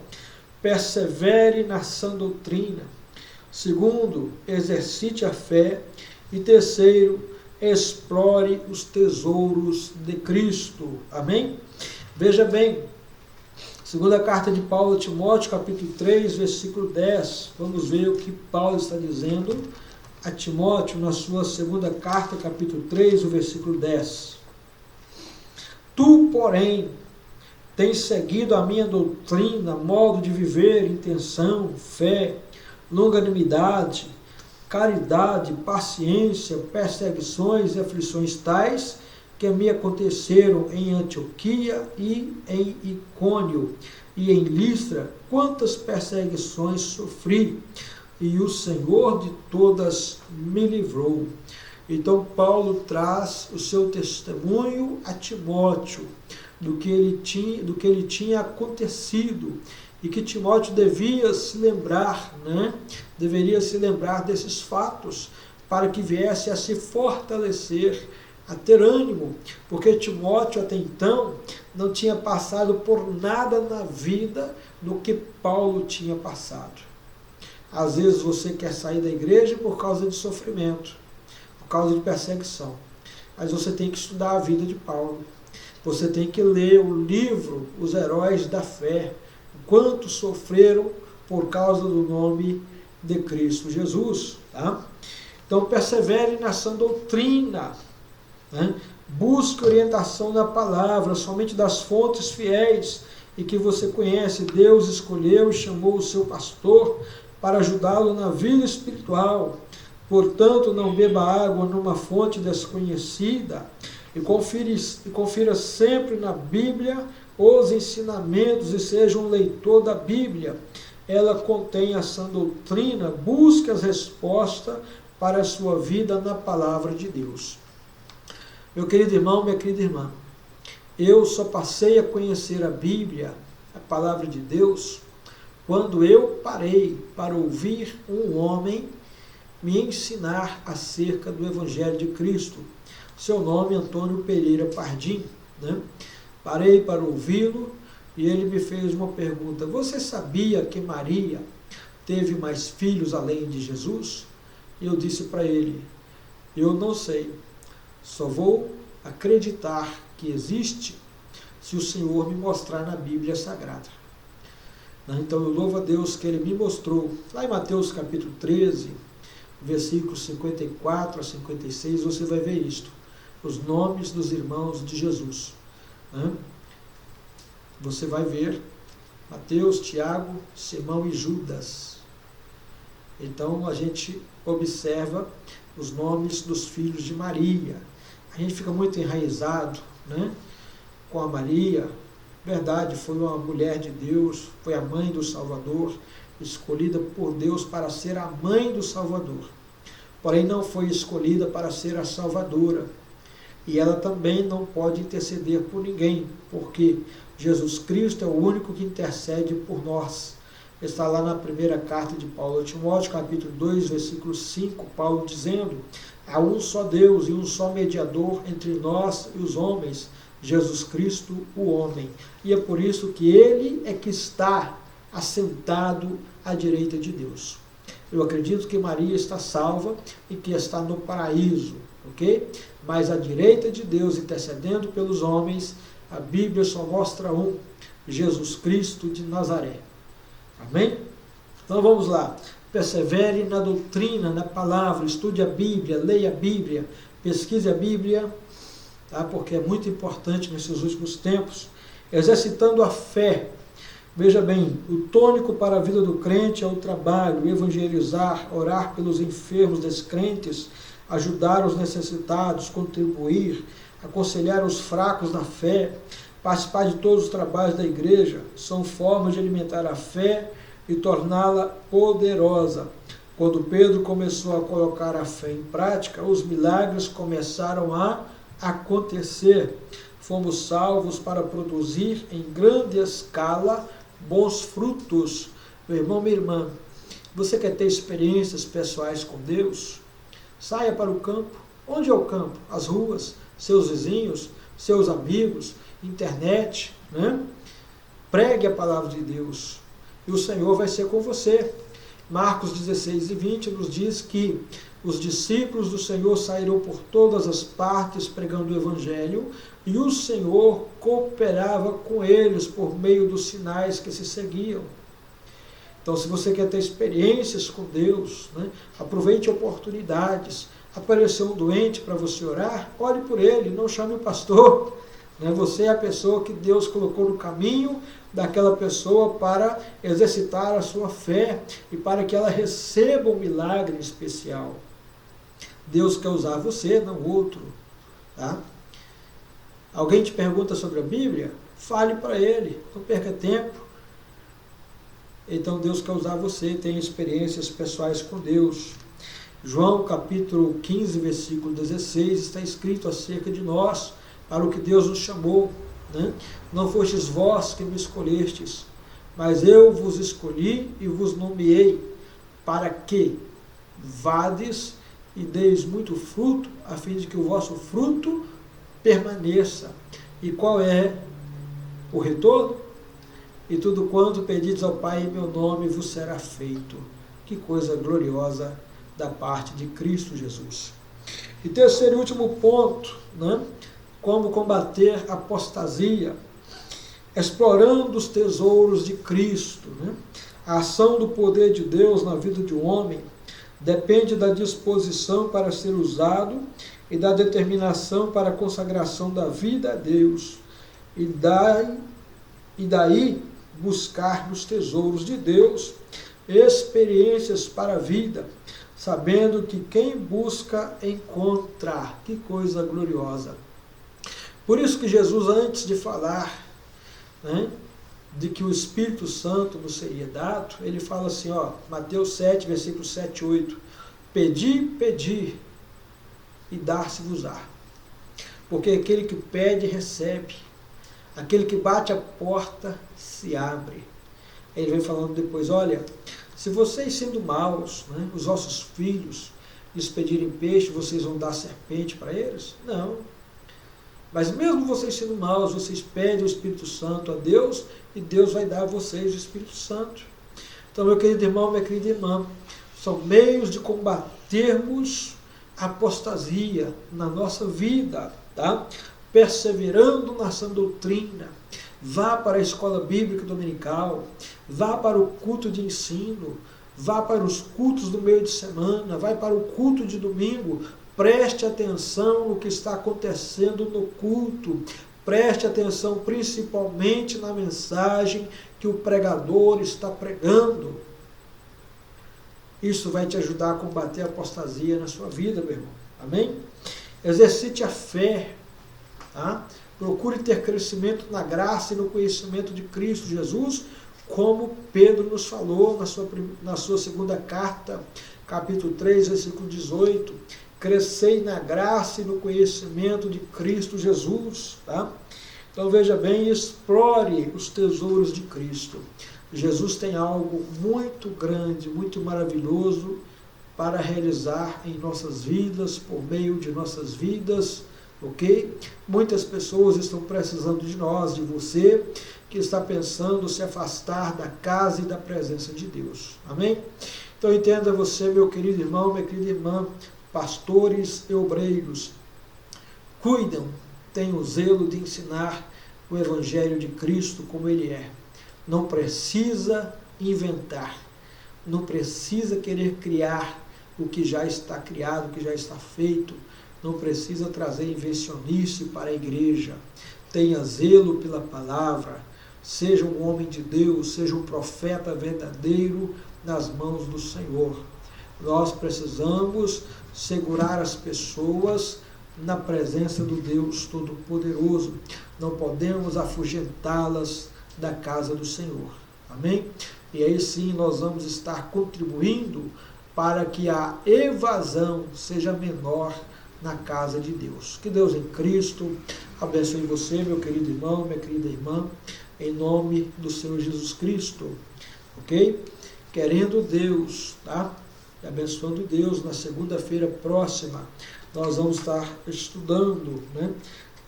Persevere na sã doutrina. 2, exercite a fé. E 3, explore os tesouros de Cristo. Amém? Veja bem, segunda carta de Paulo a Timóteo, capítulo 3, versículo 10. Vamos ver o que Paulo está dizendo a Timóteo na sua segunda carta, capítulo 3, o versículo 10. Tu, porém, tens seguido a minha doutrina, modo de viver, intenção, fé, longanimidade, caridade, paciência, perseguições e aflições tais que me aconteceram em Antioquia e em Icônio e em Listra, quantas perseguições sofri, e o Senhor de todas me livrou. Então Paulo traz o seu testemunho a Timóteo, do que ele tinha acontecido, e que Timóteo devia se lembrar, né? Deveria se lembrar desses fatos, para que viesse a se fortalecer, a ter ânimo, porque Timóteo até então não tinha passado por nada na vida do que Paulo tinha passado. Às vezes você quer sair da igreja por causa de sofrimento, por causa de perseguição, mas você tem que estudar a vida de Paulo. Você tem que ler o livro Os Heróis da Fé, quantos sofreram por causa do nome de Cristo Jesus. Tá? Então, persevere na sã doutrina, né? Busque orientação da palavra, somente das fontes fiéis e que você conhece. Deus escolheu e chamou o seu pastor para ajudá-lo na vida espiritual. Portanto, não beba água numa fonte desconhecida, e confira sempre na Bíblia os ensinamentos e seja um leitor da Bíblia. Ela contém a sã doutrina, busque as respostas para a sua vida na palavra de Deus. Meu querido irmão, minha querida irmã, eu só passei a conhecer a Bíblia, a palavra de Deus, quando eu parei para ouvir um homem me ensinar acerca do Evangelho de Cristo. Seu nome é Antônio Pereira Pardim, né? Parei para ouvi-lo e ele me fez uma pergunta: você sabia que Maria teve mais filhos além de Jesus? E eu disse para ele: eu não sei, só vou acreditar que existe se o Senhor me mostrar na Bíblia Sagrada. Então eu louvo a Deus que Ele me mostrou, lá em Mateus capítulo 13, versículos 54 a 56, você vai ver isto, os nomes dos irmãos de Jesus. Você vai ver Mateus, Tiago, Simão e Judas. Então a gente observa os nomes dos filhos de Maria. A gente fica muito enraizado, com a Maria. Verdade, foi uma mulher de Deus, foi a mãe do Salvador, escolhida por Deus para ser a mãe do Salvador. Porém, não foi escolhida para ser a salvadora. E ela também não pode interceder por ninguém, porque Jesus Cristo é o único que intercede por nós. Está lá na primeira carta de Paulo a Timóteo, capítulo 2, versículo 5, Paulo dizendo: há um só Deus e um só mediador entre nós e os homens, Jesus Cristo, o homem. E é por isso que Ele é que está assentado à direita de Deus. Eu acredito que Maria está salva e que está no paraíso, ok? Mas à direita de Deus, intercedendo pelos homens, a Bíblia só mostra um, Jesus Cristo de Nazaré. Amém? Então vamos lá. Persevere na doutrina, na palavra, estude a Bíblia, leia a Bíblia, pesquise a Bíblia, tá? Porque é muito importante nesses últimos tempos. Exercitando a fé. Veja bem, o tônico para a vida do crente é o trabalho, evangelizar, orar pelos enfermos descrentes, ajudar os necessitados, contribuir, aconselhar os fracos na fé, participar de todos os trabalhos da igreja, são formas de alimentar a fé e torná-la poderosa. Quando Pedro começou a colocar a fé em prática, os milagres começaram a acontecer. Fomos salvos para produzir em grande escala bons frutos. Meu irmão, minha irmã, você quer ter experiências pessoais com Deus? Saia para o campo. Onde é o campo? As ruas, seus vizinhos, seus amigos, internet, Pregue a palavra de Deus e o Senhor vai ser com você. Marcos 16:20 nos diz que os discípulos do Senhor saíram por todas as partes pregando o Evangelho e o Senhor cooperava com eles por meio dos sinais que se seguiam. Então, se você quer ter experiências com Deus, aproveite oportunidades. Apareceu um doente para você orar, ore por ele, não chame o pastor. Você é a pessoa que Deus colocou no caminho daquela pessoa para exercitar a sua fé e para que ela receba um milagre especial. Deus quer usar você, não o outro. Tá? Alguém te pergunta sobre a Bíblia? Fale para ele, não perca tempo. Então Deus quer usar você, tem experiências pessoais com Deus. João capítulo 15, versículo 16, está escrito acerca de nós, para o que Deus nos chamou. Não fostes vós que me escolhestes, mas eu vos escolhi e vos nomeei, para que vades e deis muito fruto, a fim de que o vosso fruto permaneça. E qual é o retorno? E tudo quanto pedides ao Pai em meu nome vos será feito. Que coisa gloriosa da parte de Cristo Jesus. E terceiro e último ponto, como combater a apostasia, explorando os tesouros de Cristo. A ação do poder de Deus na vida de um homem depende da disposição para ser usado e da determinação para a consagração da vida a Deus. E daí buscar nos tesouros de Deus experiências para a vida, sabendo que quem busca encontra. Que coisa gloriosa! Por isso que Jesus, antes de falar de que o Espírito Santo nos seria dado, ele fala assim, Mateus 7, versículos 7 e 8, pedi, e dar-se-vos-á. Porque aquele que pede, recebe. Aquele que bate a porta, se abre. Ele vem falando depois, olha, se vocês sendo maus, os vossos filhos, lhes pedirem peixe, vocês vão dar serpente para eles? Não. Mas mesmo vocês sendo maus, vocês pedem o Espírito Santo a Deus e Deus vai dar a vocês o Espírito Santo. Então, meu querido irmão, minha querida irmã, são meios de combatermos a apostasia na nossa vida. tá? Perseverando na sã doutrina. Vá para a escola bíblica dominical, vá para o culto de ensino, vá para os cultos do meio de semana, vai para o culto de domingo, preste atenção no que está acontecendo no culto, preste atenção principalmente na mensagem que o pregador está pregando. Isso vai te ajudar a combater a apostasia na sua vida, meu irmão. Amém? Exercite a fé, tá? Procure ter crescimento na graça e no conhecimento de Cristo Jesus, como Pedro nos falou na sua segunda carta, capítulo 3, versículo 18. Crescei na graça e no conhecimento de Cristo Jesus. Tá? Então veja bem, explore os tesouros de Cristo. Jesus tem algo muito grande, muito maravilhoso para realizar em nossas vidas, por meio de nossas vidas. Ok? Muitas pessoas estão precisando de nós, de você, que está pensando se afastar da casa e da presença de Deus. Amém? Então entenda você, meu querido irmão, minha querida irmã, pastores e obreiros, cuidam, tenham o zelo de ensinar o Evangelho de Cristo como ele é. Não precisa inventar, não precisa querer criar o que já está criado, o que já está feito. Não precisa trazer invencionice para a igreja. Tenha zelo pela palavra. Seja um homem de Deus, seja um profeta verdadeiro nas mãos do Senhor. Nós precisamos segurar as pessoas na presença do Deus Todo-Poderoso. Não podemos afugentá-las da casa do Senhor. Amém? E aí sim nós vamos estar contribuindo para que a evasão seja menor na casa de Deus. Que Deus em Cristo abençoe você, meu querido irmão, minha querida irmã, em nome do Senhor Jesus Cristo. Ok? Querendo Deus, tá? E abençoando Deus, na segunda-feira próxima, nós vamos estar estudando, né,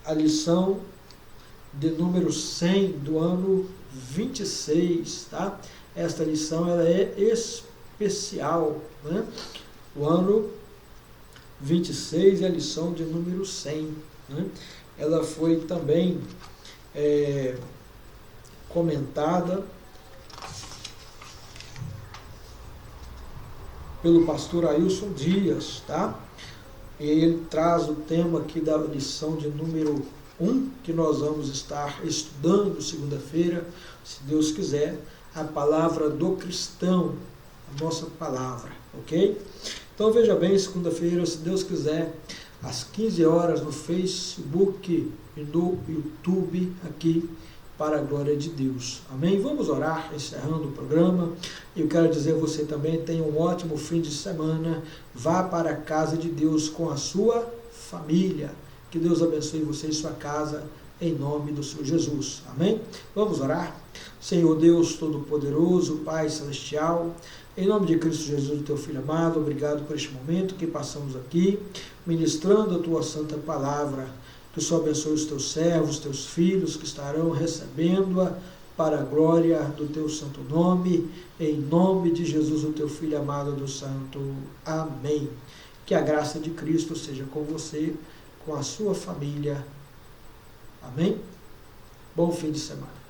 a lição de número 100 do ano 26, tá? Esta lição ela é especial, né? O ano 26 é a lição de número 100. Né? Ela foi também comentada pelo pastor Ailson Dias, tá? E ele traz o tema aqui da lição de número 1, que nós vamos estar estudando segunda-feira, se Deus quiser, a palavra do cristão, a nossa palavra, ok? Então veja bem, segunda-feira, se Deus quiser, às 15 horas no Facebook e no YouTube, aqui, para a glória de Deus. Amém? Vamos orar, encerrando o programa. Eu quero dizer a você também, tenha um ótimo fim de semana. Vá para a casa de Deus com a sua família. Que Deus abençoe você e sua casa, em nome do Senhor Jesus. Amém? Vamos orar? Senhor Deus Todo-Poderoso, Pai Celestial, em nome de Cristo Jesus, teu Filho amado, obrigado por este momento que passamos aqui, ministrando a tua santa palavra. Que o Senhor abençoe os teus servos, teus filhos, que estarão recebendo-a para a glória do teu santo nome, em nome de Jesus, o teu Filho amado do Santo. Amém. Que a graça de Cristo seja com você, com a sua família. Amém? Bom fim de semana.